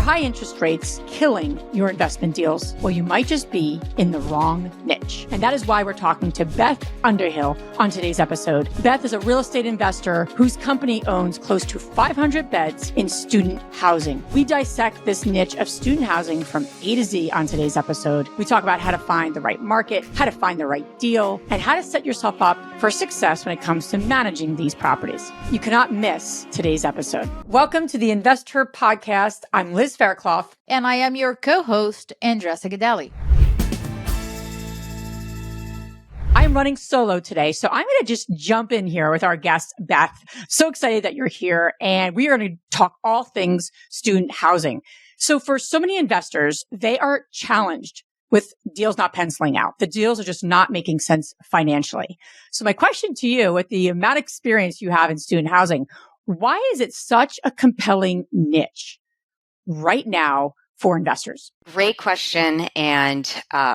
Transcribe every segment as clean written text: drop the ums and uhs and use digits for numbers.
Are high interest rates killing your investment deals? Well, you might just be in the wrong niche. And that is why we're talking to Beth Underhill on today's episode. Beth is a real estate investor whose company owns close to 500 beds in student housing. We dissect this niche of student housing from A to Z on today's episode. We talk about how to find the right market, how to find the right deal, and how to set yourself up for success when it comes to managing these properties. You cannot miss today's episode. Welcome to the Investor Podcast. I'm Liz Fairclough. And I am your co-host, Andressa Gadelli. I'm running solo today, so I'm going to just jump in here with our guest, Beth. So excited that you're here, and we are going to talk all things student housing. So for so many investors, they are challenged with deals not penciling out. The deals are just not making sense financially. So my question to you, with the amount of experience you have in student housing, why is it such a compelling niche right now for investors? Great question. And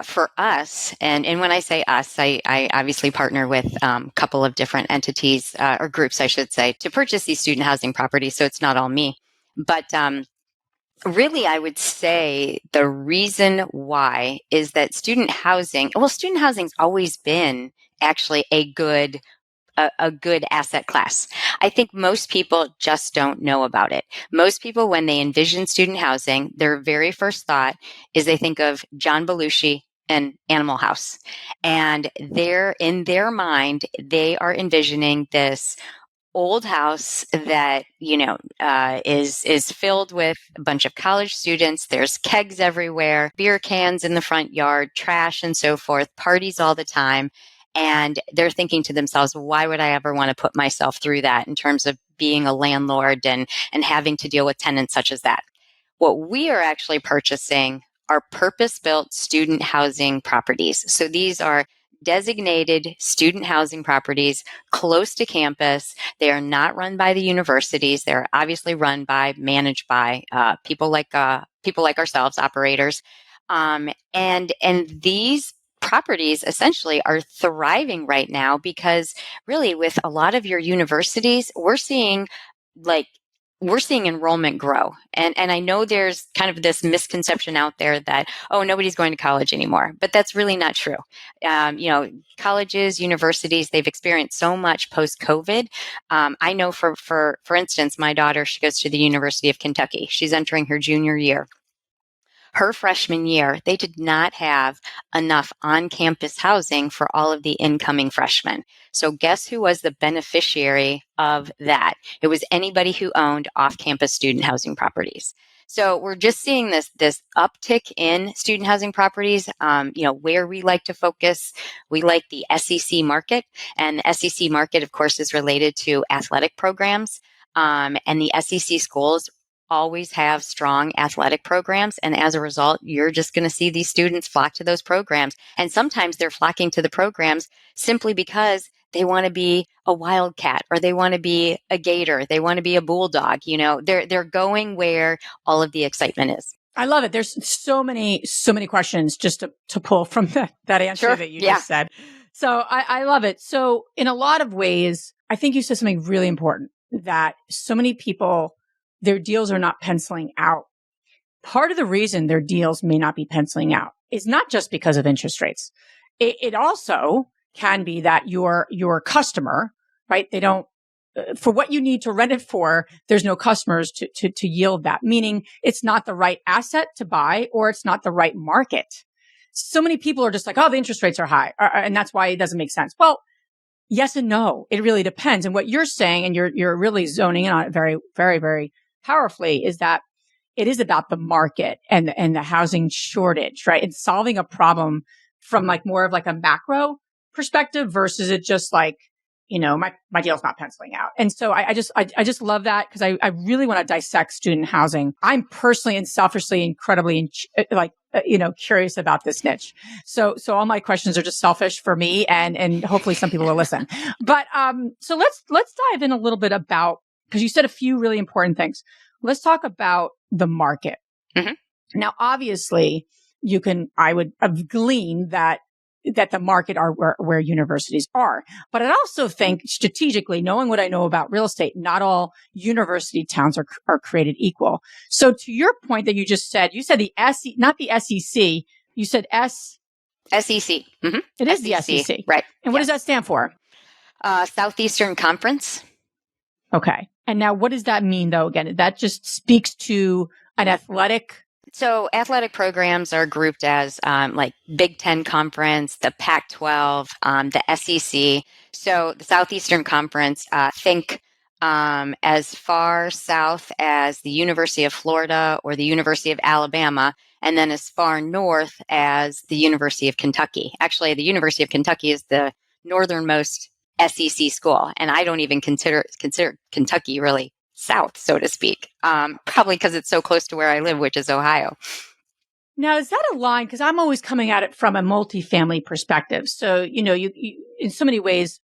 for us, and when I say us, I obviously partner with a couple of different entities or groups, I should say, to purchase these student housing properties. So it's not all me. But really, I would say the reason why is that student housing's always been actually a good asset class. I think most people just don't know about it. Most people, when they envision student housing, their very first thought is they think of John Belushi and Animal House. And in their mind, they are envisioning this old house that, is filled with a bunch of college students. There's kegs everywhere, beer cans in the front yard, trash and so forth, parties all the time. And they're thinking to themselves, why would I ever want to put myself through that in terms of being a landlord and having to deal with tenants such as that? What we are actually purchasing are purpose-built student housing properties. So these are designated student housing properties close to campus. They are not run by the universities. They're obviously managed by people like ourselves, operators. And these properties essentially are thriving right now because really with a lot of your universities, we're seeing enrollment grow. And I know there's kind of this misconception out there that, nobody's going to college anymore, but that's really not true. Colleges, universities, they've experienced so much post-COVID. I know for instance, my daughter, she goes to the University of Kentucky. She's entering her junior year. Her freshman year, they did not have enough on-campus housing for all of the incoming freshmen. So guess who was the beneficiary of that? It was anybody who owned off-campus student housing properties. So we're just seeing this uptick in student housing properties. Where we like to focus, we like the SEC market. And the SEC market, of course, is related to athletic programs. And the SEC schools always have strong athletic programs. And as a result, you're just going to see these students flock to those programs. And sometimes they're flocking to the programs simply because they want to be a wildcat or they want to be a gator. They want to be a bulldog. They're going where all of the excitement is. I love it. There's so many questions just to pull from that answer Sure. that you just said. So I love it. So in a lot of ways, I think you said something really important, that so many people, their deals are not penciling out. Part of the reason their deals may not be penciling out is not just because of interest rates. It also can be that your customer, right? They don't, for what you need to rent it for, there's no customers to yield that, meaning it's not the right asset to buy or it's not the right market. So many people are just like, the interest rates are high, and that's why it doesn't make sense. Well, yes and no. It really depends. And what you're saying, and you're really zoning in on it very, very, very powerfully, is that it is about the market and the housing shortage, right? And solving a problem from more of a macro perspective versus it just my deal's not penciling out. And so I just love that because I really want to dissect student housing. I'm personally and selfishly incredibly curious about this niche. So all my questions are just selfish for me and hopefully some people will listen. But so let's dive in a little bit about, because you said a few really important things. Let's talk about the market. Mm-hmm. Now, obviously, I would have gleaned that that the market are where universities are. But I also think strategically, knowing what I know about real estate, not all university towns are created equal. So to your point that you just said, you said the not the SEC, you said SEC. Mm-hmm. It is SEC, the SEC. right. And what does that stand for? Southeastern Conference. Okay. And now what does that mean though? Again, that just speaks to an athletic. So athletic programs are grouped as like Big Ten Conference, the Pac-12, the SEC. So the Southeastern Conference, think as far south as the University of Florida or the University of Alabama, and then as far north as the University of Kentucky. Actually, the University of Kentucky is the northernmost SEC school, and I don't even consider Kentucky really south, so to speak, probably because it's so close to where I live, which is Ohio. Now, is that a line? Because I'm always coming at it from a multifamily perspective. So, you in so many ways,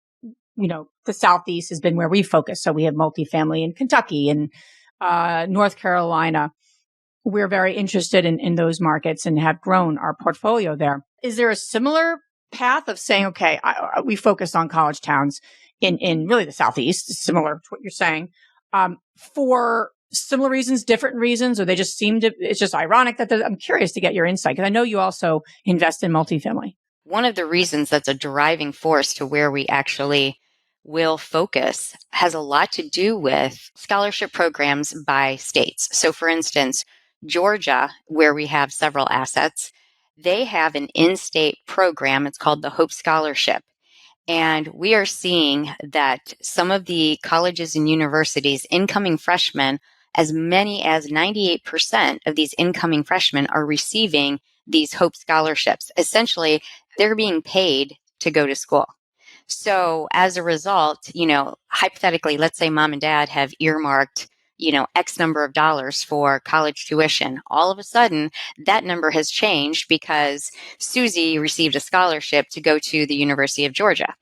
the Southeast has been where we focus. So we have multifamily in Kentucky and North Carolina. We're very interested in those markets and have grown our portfolio there. Is there a similar path of saying, okay, we focus on college towns in really the Southeast, similar to what you're saying, for similar reasons, different reasons, or they just it's just ironic that I'm curious to get your insight because I know you also invest in multifamily. One of the reasons that's a driving force to where we actually will focus has a lot to do with scholarship programs by states. So for instance, Georgia, where we have several assets, they have an in-state program. It's called the Hope Scholarship. And we are seeing that some of the colleges and universities, incoming freshmen, as many as 98% of these incoming freshmen are receiving these Hope Scholarships. Essentially, they're being paid to go to school. So as a result, hypothetically, let's say mom and dad have earmarked, X number of dollars for college tuition. All of a sudden, that number has changed because Susie received a scholarship to go to the University of Georgia.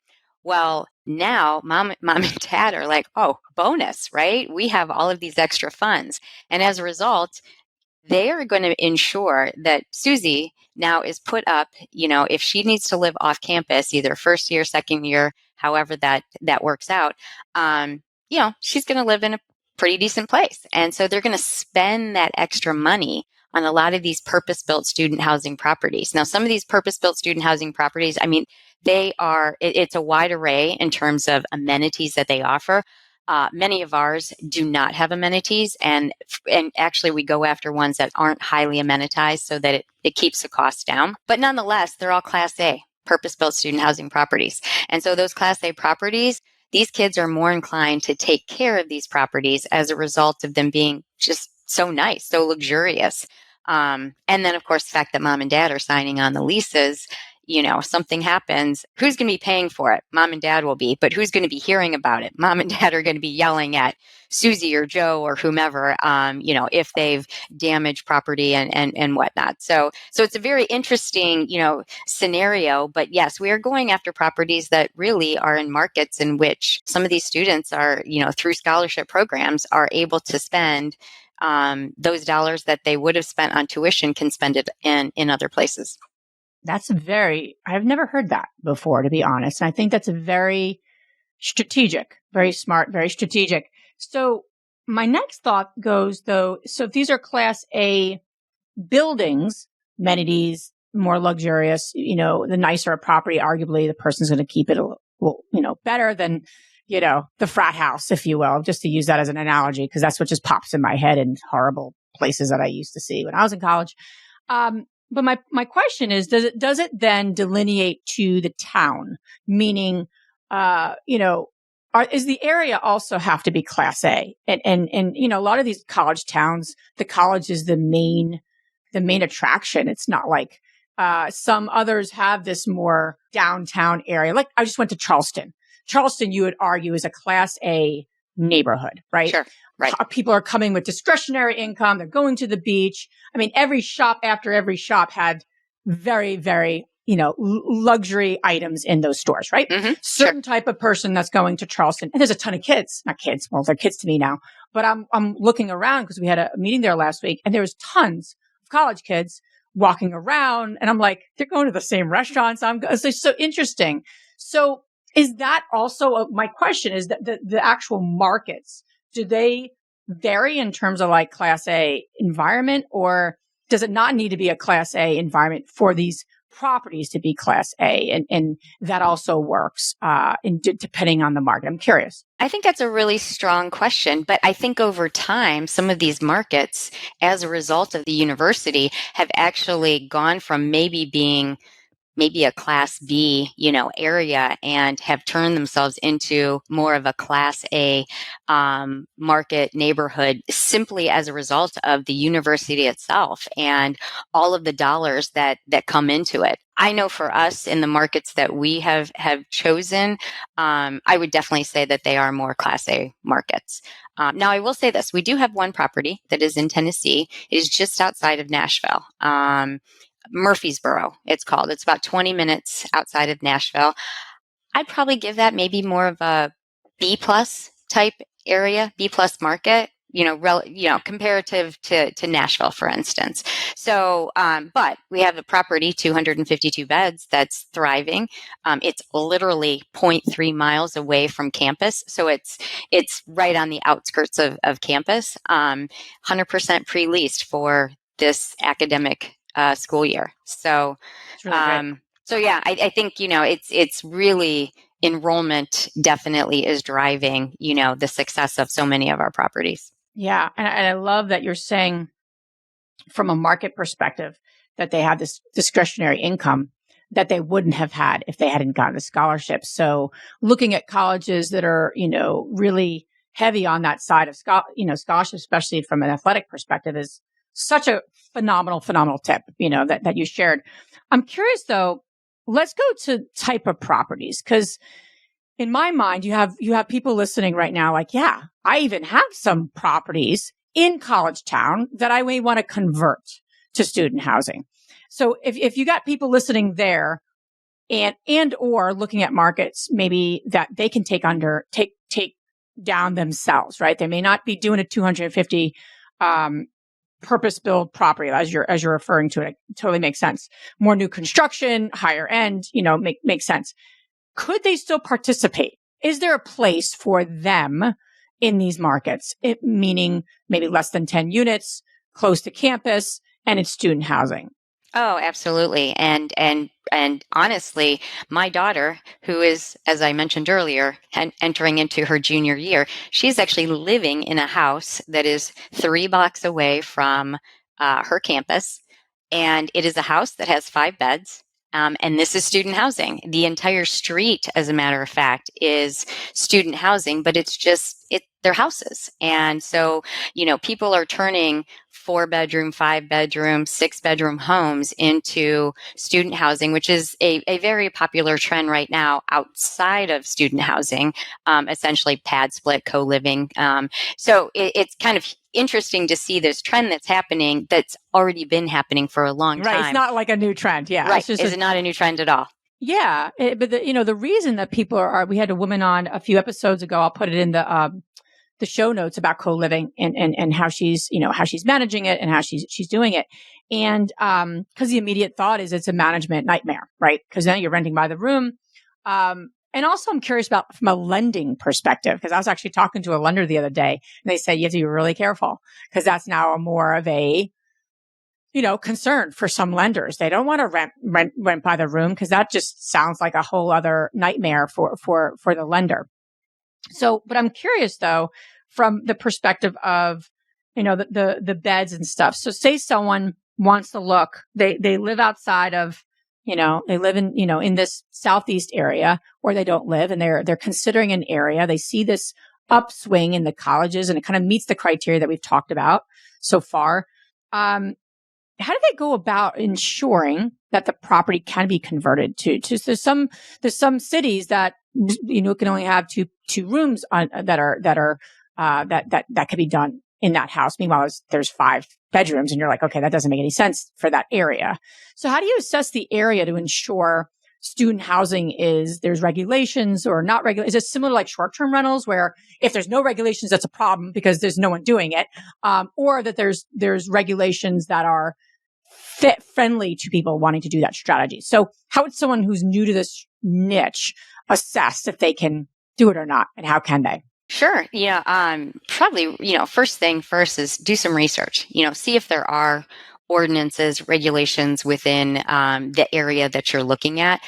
Well, now mom and dad are like, oh, bonus, right? We have all of these extra funds. And as a result, they are going to ensure that Susie now is put up, if she needs to live off campus, either first year, second year, however that works out, she's going to live in a pretty decent place. And so they're going to spend that extra money on a lot of these purpose-built student housing properties. Now, some of these purpose-built student housing properties, it's a wide array in terms of amenities that they offer. Many of ours do not have amenities, and actually we go after ones that aren't highly amenitized so that it keeps the cost down. But nonetheless, they're all Class A, purpose-built student housing properties. And so those Class A properties, these kids are more inclined to take care of these properties as a result of them being just so nice, so luxurious. And then, of course, the fact that mom and dad are signing on the leases, something happens, who's going to be paying for it? Mom and dad will be, but who's going to be hearing about it? Mom and dad are going to be yelling at Susie or Joe or whomever, if they've damaged property and whatnot. So it's a very interesting, scenario, but yes, we are going after properties that really are in markets in which some of these students are, through scholarship programs are able to spend those dollars that they would have spent on tuition can spend it in other places. I've never heard that before, to be honest. And I think that's a very strategic, very smart, very strategic. So my next thought goes though, so if these are Class A buildings, amenities, more luxurious, the nicer a property, arguably the person's going to keep it better than, the frat house, if you will, just to use that as an analogy, because that's what just pops in my head in horrible places that I used to see when I was in college. But my question is, does it then delineate to the town? Meaning, is the area also have to be Class A? And a lot of these college towns, the college is the main attraction. It's not like some others have this more downtown area. Like I just went to Charleston. Charleston, you would argue, is a Class A neighborhood, right? Sure. Right. People are coming with discretionary income. They're going to the beach. I mean, every shop after every shop had very, very, luxury items in those stores, right? Mm-hmm. Certain type of person that's going to Charleston. And there's a ton of kids, not kids. Well, they're kids to me now, but I'm looking around because we had a meeting there last week and there was tons of college kids walking around and I'm like, they're going to the same restaurants. It's so interesting. So is that also my question is that the actual markets, do they vary in terms of like class A environment, or does it not need to be a class A environment for these properties to be class A? And that also works, depending on the market. I'm curious. I think that's a really strong question, but I think over time, some of these markets, as a result of the university, have actually gone from maybe being maybe a class B, area, and have turned themselves into more of a class A market neighborhood simply as a result of the university itself and all of the dollars that come into it. I know for us in the markets that we have chosen, I would definitely say that they are more class A markets. Now, I will say this. We do have one property that is in Tennessee. It is just outside of Nashville. Murfreesboro, it's called. It's about 20 minutes outside of Nashville. I'd probably give that maybe more of a B plus type area, B plus market, comparative to Nashville, for instance. So, but we have a property, 252 beds, that's thriving. It's literally 0.3 miles away from campus. So it's right on the outskirts of campus, 100% pre-leased for this academic school year. So, Really so yeah, I think, it's really enrollment definitely is driving, the success of so many of our properties. Yeah. And I love that you're saying from a market perspective that they have this discretionary income that they wouldn't have had if they hadn't gotten the scholarship. So looking at colleges that are, really heavy on that side of scholarship, especially from an athletic perspective, is such a phenomenal tip, that you shared. I'm curious though, let's go to type of properties, because in my mind, you have people listening right now like, yeah, I even have some properties in College Town that I may want to convert to student housing. So if you got people listening there and or looking at markets maybe that they can take down themselves, right? They may not be doing a 250 purpose-built property as you're referring to it. It totally makes sense. More new construction, higher end, makes sense. Could they still participate? Is there a place for them in these markets? Meaning maybe less than 10 units, close to campus, and it's student housing. Oh, absolutely. And honestly, my daughter, who is, as I mentioned earlier, entering into her junior year, she's actually living in a house that is 3 blocks away from her campus. And it is a house that has 5 beds. And this is student housing. The entire street, as a matter of fact, is student housing, but they're houses. And so, people are turning 4-bedroom, 5-bedroom, 6-bedroom homes into student housing, which is a very popular trend right now outside of student housing, essentially pad split, co-living. So it's kind of interesting to see this trend that's happening, that's already been happening for a long time. Right. It's not like a new trend. Yeah. Right. It's not a new trend at all. Yeah. But the reason that people we had a woman on a few episodes ago, I'll put it in the show notes about co-living and how she's managing it and how she's doing it. And, cause the immediate thought is it's a management nightmare, right? Cause then you're renting by the room. And also I'm curious about from a lending perspective, because I was actually talking to a lender the other day and they say you have to be really careful because that's now more of a, concern for some lenders. They don't want to rent by the room because that just sounds like a whole other nightmare for the lender. So, but I'm curious though, from the perspective of, the beds and stuff. So say someone wants to look, they live outside of, they live in, in this southeast area, or they don't live and they're considering an area. They see this upswing in the colleges and it kind of meets the criteria that we've talked about so far. How do they go about ensuring that the property can be converted to there's some cities that, can only have two rooms that could be done in that house. Meanwhile, there's 5 bedrooms and you're like, okay, that doesn't make any sense for that area. So how do you assess the area to ensure student housing there's regulations or not regulations? Is it similar to like short-term rentals where if there's no regulations, that's a problem because there's no one doing it? Or that there's regulations that are fit friendly to people wanting to do that strategy. So how would someone who's new to this niche assess if they can do it or not? And how can they? Sure. Probably, first thing first is do some research, see if there are ordinances, regulations within the area that you're looking at.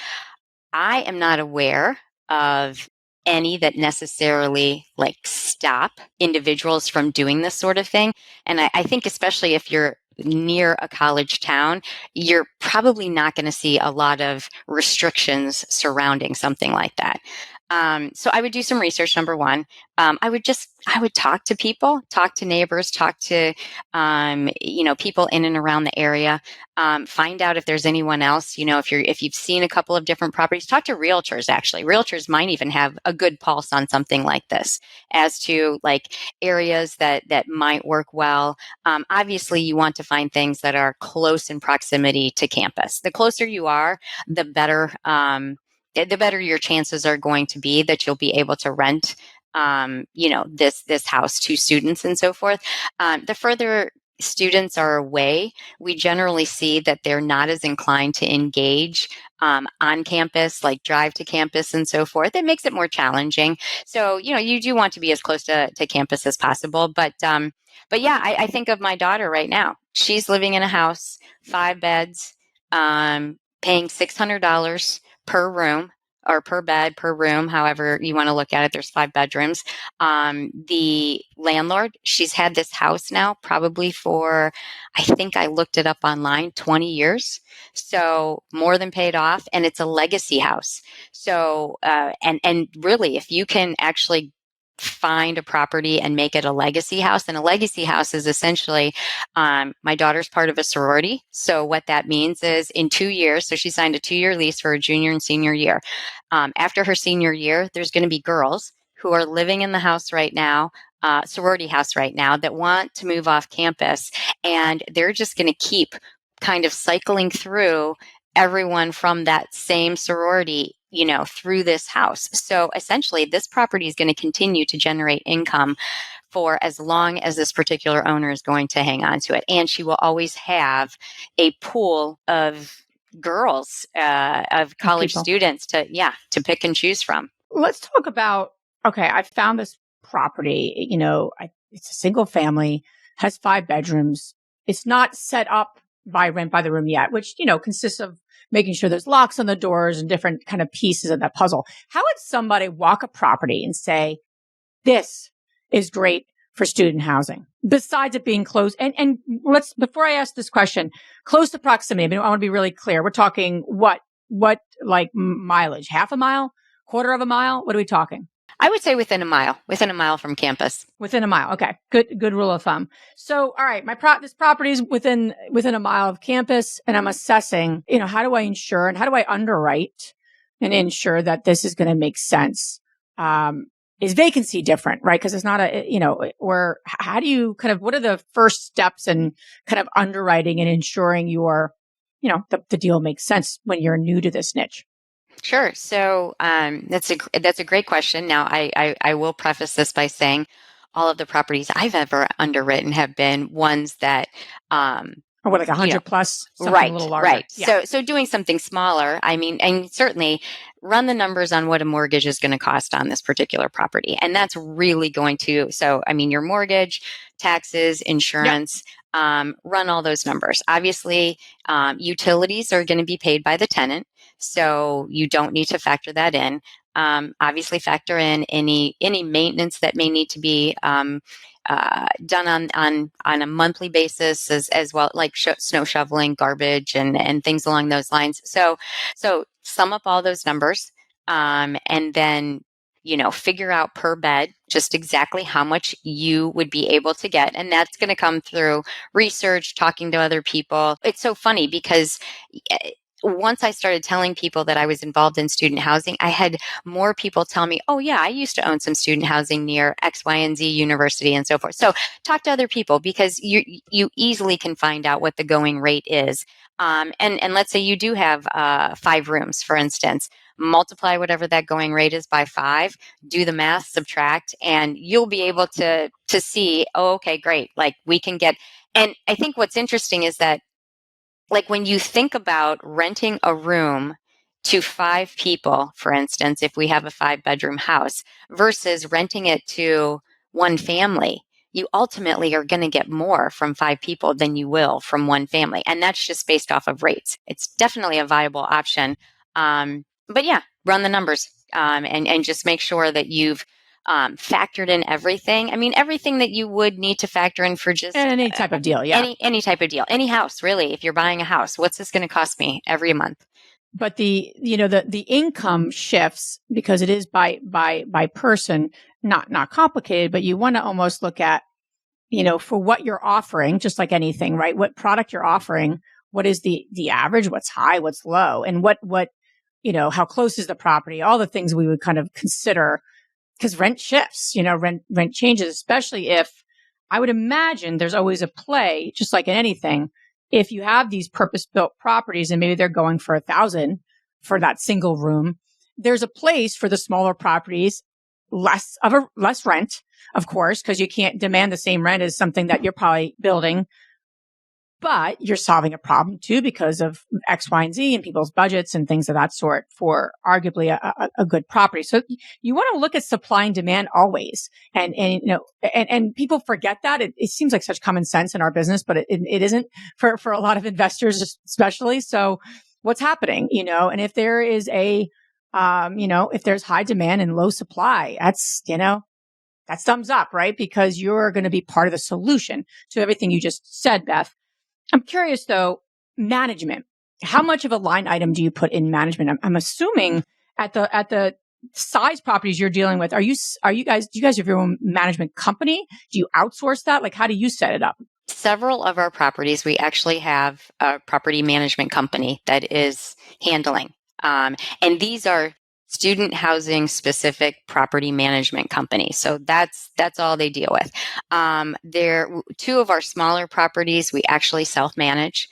I am not aware of any that necessarily like stop individuals from doing this sort of thing. And I think especially if you're near a college town, you're probably not going to see a lot of restrictions surrounding something like that. So I would do some research, number one. I would talk to people, talk to neighbors, talk to, people in and around the area. Find out if there's anyone else, if you've seen a couple of different properties, talk to realtors. Actually, realtors might even have a good pulse on something like this as to like areas that might work well. Obviously you want to find things that are close in proximity to campus. The closer you are, the better, your chances are going to be that you'll be able to rent, this house to students and so forth. The further students are away, we generally see that they're not as inclined to engage on campus, like drive to campus and so forth. It makes it more challenging. So, you do want to be as close to campus as possible. But yeah, I think of my daughter right now. She's living in a house, 5 beds, paying $600 per room or per bed, per room, however you want to look at it. There's 5 bedrooms. The landlord, she's had this house now probably for, I think I looked it up online, 20 years. So more than paid off, and it's a legacy house. So, and really, if you can actually find a property and make it a legacy house. And a legacy house is essentially, my daughter's part of a sorority. So what that means is in 2 years, so she signed a 2-year lease for her junior and senior year. After her senior year, there's going to be girls who are living in the house right now, sorority house right now, that want to move off campus. And they're just going to keep kind of cycling through everyone from that same sorority, through this house. So essentially, this property is going to continue to generate income for as long as this particular owner is going to hang on to it. And she will always have a pool of girls, of college students to pick and choose from. Let's talk about, okay, I found this property, it's a single family, has 5 bedrooms. It's not set up by rent by the room yet, which, consists of making sure there's locks on the doors and different kind of pieces of that puzzle. How would somebody walk a property and say, this is great for student housing, besides it being close? And let's, before I ask this question, close to proximity, I want to be really clear. We're talking what like mileage, half a mile, quarter of a mile? What are we talking? I would say within a mile from campus. Within a mile. Okay. Good rule of thumb. So, all right. This property is within a mile of campus, and I'm assessing, how do I ensure and how do I underwrite and ensure that this is going to make sense? Is vacancy different, right? Because it's not or how do you what are the first steps in kind of underwriting and ensuring the deal makes sense when you're new to this niche? Sure. So that's a great question. Now, I will preface this by saying all of the properties I've ever underwritten have been ones that or like 100 plus, something right, a little larger. Right. Yeah. So doing something smaller, and certainly run the numbers on what a mortgage is going to cost on this particular property. And that's really going to, your mortgage, taxes, insurance, run all those numbers. Obviously, utilities are going to be paid by the tenant. So you don't need to factor that in. Obviously factor in any maintenance that may need to be done on a monthly basis as well, like snow shoveling, garbage, and things along those lines. So sum up all those numbers, and then figure out per bed just exactly how much you would be able to get, and that's going to come through research, talking to other people. It's so funny because once I started telling people that I was involved in student housing, I had more people tell me, oh yeah, I used to own some student housing near X, Y, and Z university and so forth. So talk to other people because you easily can find out what the going rate is. And let's say you do have 5 rooms, for instance. Multiply whatever that going rate is by 5, do the math, subtract, and you'll be able to see, oh, okay, great. Like we can get, and I think what's interesting is that like when you think about renting a room to 5 people, for instance, if we have a 5-bedroom house versus renting it to one family, you ultimately are going to get more from 5 people than you will from one family. And that's just based off of rates. It's definitely a viable option. But yeah, run the numbers and just make sure that you've factored in everything. I mean, everything that you would need to factor in for just Any type of deal, yeah. any type of deal, any house, really. If you're buying a house, what's this going to cost me every month? But the income shifts because it is by person, not complicated, but you want to almost look at, for what you're offering, just like anything, right? What product you're offering, what is the average, what's high, what's low, and what, how close is the property, all the things we would kind of consider, because rent shifts, rent changes, especially if I would imagine there's always a play, just like in anything. If you have these purpose-built properties and maybe they're going for 1,000 for that single room, there's a place for the smaller properties, less rent, of course, because you can't demand the same rent as something that you're probably building. But you're solving a problem too because of X, Y, and Z and people's budgets and things of that sort for arguably a good property. So you want to look at supply and demand always. And people forget that. It seems like such common sense in our business, but it isn't for a lot of investors, especially. So what's happening, and if there is if there's high demand and low supply, that's thumbs up, right? Because you're going to be part of the solution to everything you just said, Beth. I'm curious though, management. How much of a line item do you put in management? I'm assuming at the size properties you're dealing with, do you guys have your own management company? Do you outsource that? Like, how do you set it up? Several of our properties, we actually have a property management company that is handling. And these are student housing specific property management companies. So that's all they deal with. There, 2 of our smaller properties, we actually self-manage.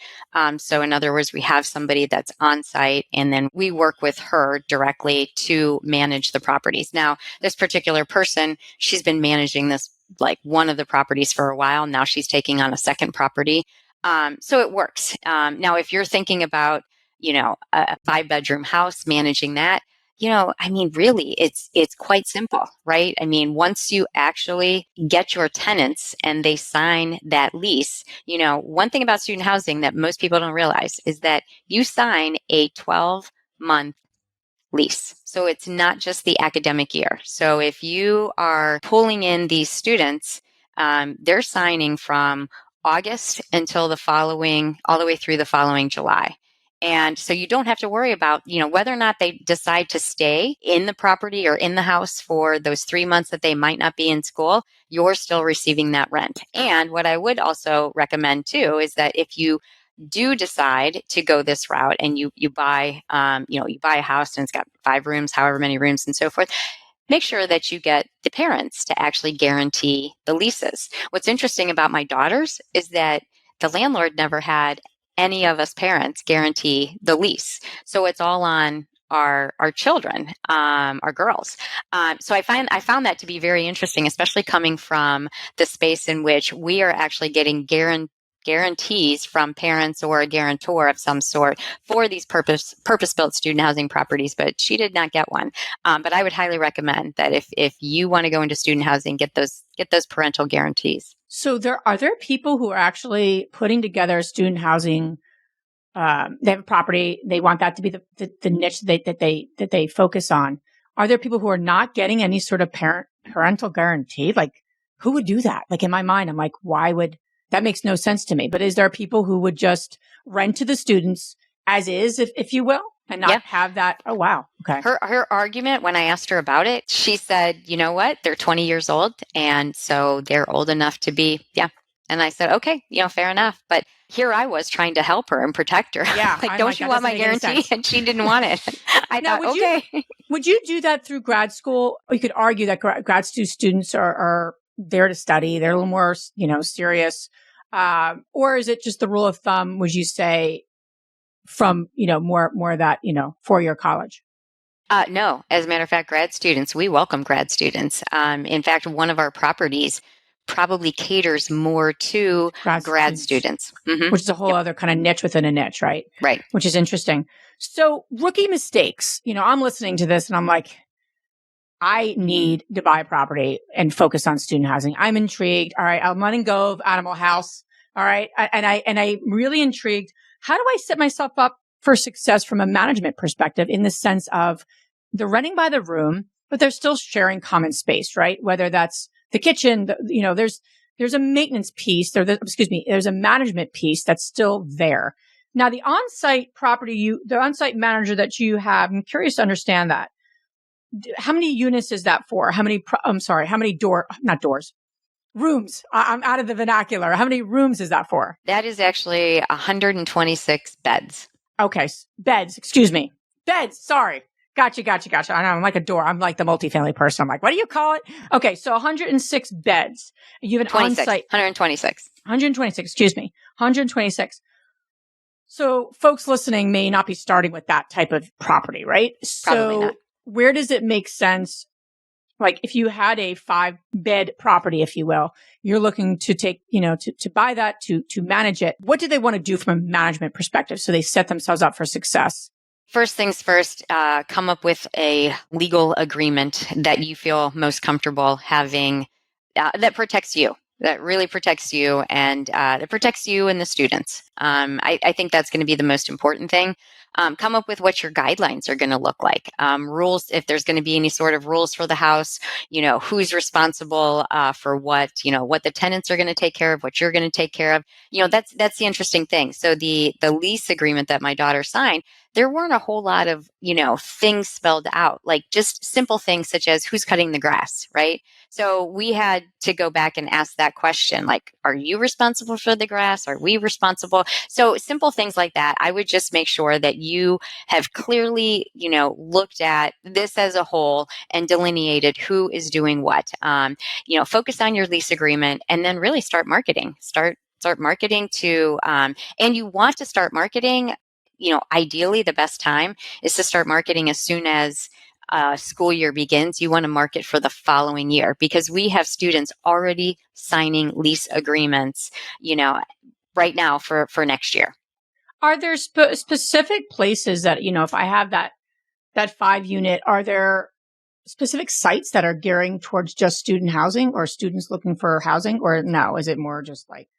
So in other words, we have somebody that's on site and then we work with her directly to manage the properties. Now, this particular person, she's been managing this like one of the properties for a while. Now she's taking on a second property. So it works. Now, if you're thinking about, a 5-bedroom house, managing that, I mean, really, it's quite simple, right? I mean, once you actually get your tenants and they sign that lease, one thing about student housing that most people don't realize is that you sign a 12-month lease. So it's not just the academic year. So if you are pulling in these students, they're signing from August until all the way through the following July. And so you don't have to worry about, whether or not they decide to stay in the property or in the house for those 3 months that they might not be in school, you're still receiving that rent. And what I would also recommend too is that if you do decide to go this route and you buy you buy a house and it's got 5 rooms, however many rooms and so forth, make sure that you get the parents to actually guarantee the leases. What's interesting about my daughters is that the landlord never had any of us parents guarantee the lease. So it's all on our children, our girls. So I found that to be very interesting, especially coming from the space in which we are actually getting guarantees from parents or a guarantor of some sort for these purpose-built student housing properties, but she did not get one. But I would highly recommend that if you want to go into student housing, get those parental guarantees. So are there people who are actually putting together student housing? They have a property. They want that to be the niche that they focus on. Are there people who are not getting any sort of parental guarantee? Like, who would do that? Like, in my mind, I'm like, why would that? Makes no sense to me. But is there people who would just rent to the students as is, if you will, and not have that? Oh, wow. Okay. Her argument when I asked her about it, she said, you know what? They're 20 years old. And so they're old enough to be, And I said, okay, fair enough. But here I was trying to help her and protect her. Yeah. Like, don't you want my guarantee? And she didn't want it. I thought, okay. Would you do that through grad school? You could argue that grad students are there to study. They're a little more, serious. Or is it just the rule of thumb, would you say, from, more of that, 4-year college? No, as a matter of fact, grad students, we welcome grad students. In fact, one of our properties, probably caters more to grad students. Mm-hmm. Which is a whole other kind of niche within a niche, right? Right. Which is interesting. So rookie mistakes, I'm listening to this and I'm like, I need to buy a property and focus on student housing. I'm intrigued. All right. I'm letting go of Animal House. All right. I'm really intrigued. How do I set myself up for success from a management perspective in the sense of they're renting by the room, but they're still sharing common space, right? Whether that's the kitchen, there's a maintenance piece, there's a management piece that's still there. Now, the on-site manager that you have, I'm curious to understand that. How many units is that for? Rooms. I'm out of the vernacular. How many rooms is that for? That is actually 126 beds. Okay. Beds. Excuse me. Beds. Sorry. Gotcha. I know. I'm like a door. I'm like the multifamily person. I'm like, what do you call it? Okay. So 106 beds. You have an on-site. 126. 126. Excuse me. 126. So folks listening may not be starting with that type of property, right? Probably not. Where does it make sense? Like if you had a 5-bed property, if you will, you're looking to take, to buy that, to manage it. What do they want to do from a management perspective so they set themselves up for success? First things first, come up with a legal agreement that you feel most comfortable having that protects you. That really protects you and that protects you and the students. I think that's going to be the most important thing. Come up with what your guidelines are going to look like. Rules, if there's going to be any sort of rules for the house, who's responsible for what the tenants are going to take care of, what you're going to take care of. That's the interesting thing. So the lease agreement that my daughter signed, there weren't a whole lot of, things spelled out, like just simple things such as who's cutting the grass, right? So we had to go back and ask that question, like, are you responsible for the grass? Are we responsible? So simple things like that. I would just make sure that you have clearly, looked at this as a whole and delineated who is doing what. Focus on your lease agreement and then really start marketing. Start marketing to, and you want to start marketing. Ideally, the best time is to start marketing as soon as school year begins. You want to market for the following year because we have students already signing lease agreements, right now for next year. Are there specific places that, if I have that 5-unit, are there specific sites that are gearing towards just student housing or students looking for housing, or no? Is it more just like,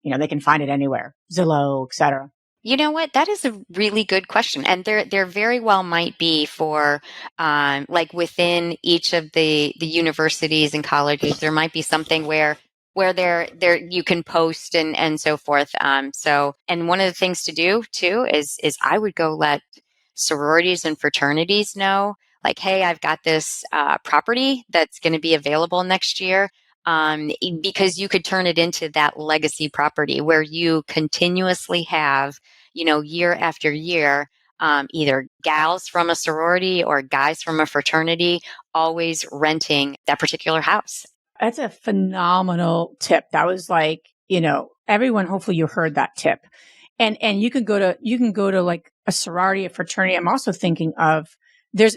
they can find it anywhere, Zillow, et cetera? You know what? That is a really good question. And there very well might be for, like within each of the universities and colleges, there might be something where there you can post and so forth. And one of the things to do too is I would go let sororities and fraternities know, like, hey, I've got this property that's going to be available next year. Because you could turn it into that legacy property where you continuously have, year after year, either gals from a sorority or guys from a fraternity always renting that particular house. That's a phenomenal tip. That was like, everyone, hopefully you heard that tip. And you can go to like a sorority, a fraternity. I'm also thinking of there's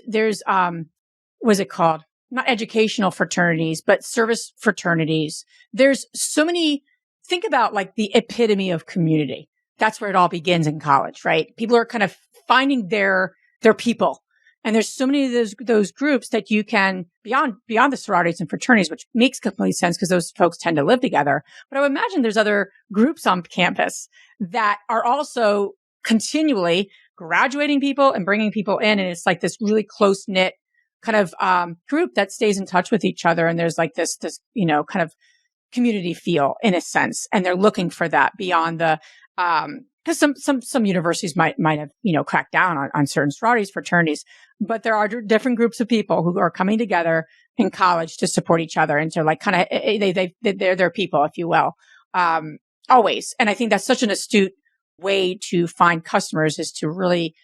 what's it called? Not educational fraternities, but service fraternities. There's so many, think about like the epitome of community. That's where it all begins in college, right? People are kind of finding their people. And there's so many of those groups that you can, beyond the sororities and fraternities, which makes complete sense because those folks tend to live together. But I would imagine there's other groups on campus that are also continually graduating people and bringing people in. And it's like this really close knit kind of group that stays in touch with each other. And there's like this kind of community feel in a sense. And they're looking for that beyond the, because some universities might have, cracked down on certain sororities, fraternities, but there are different groups of people who are coming together in college to support each other and to like kind of, they're their people, if you will, always. And I think that's such an astute way to find customers is to really,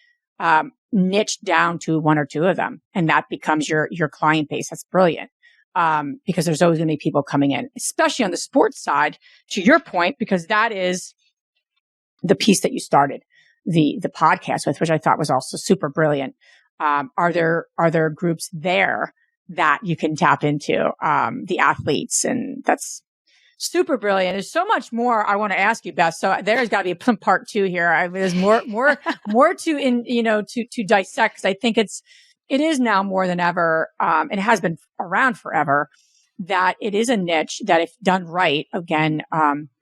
niche down to one or two of them. And that becomes your client base. That's brilliant. Because there's always going to be people coming in, especially on the sports side, to your point, because that is the piece that you started the podcast with, which I thought was also super brilliant. Are there groups there that you can tap into, the athletes? And that's super brilliant. There's so much more I want to ask you, Beth. So there's got to be a part two here. I mean, there's more to dissect. 'Cause I think it is now more than ever, and it has been around forever, that it is a niche that, if done right, again,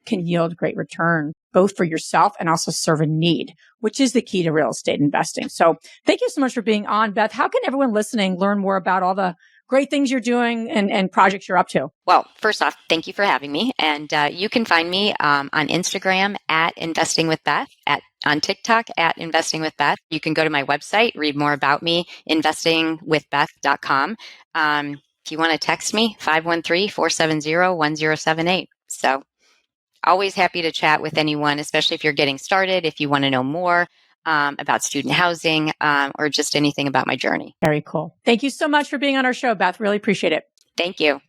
can yield great return, both for yourself and also serve a need, which is the key to real estate investing. So thank you so much for being on, Beth. How can everyone listening learn more about all the great things you're doing and projects you're up to? Well, first off, thank you for having me. And you can find me on Instagram at Investing with Beth, on TikTok at Investing with Beth. You can go to my website, read more about me, investingwithbeth.com. If you want to text me, 513-470-1078. So always happy to chat with anyone, especially if you're getting started, if you want to know more about student housing or just anything about my journey. Very cool. Thank you so much for being on our show, Beth. Really appreciate it. Thank you.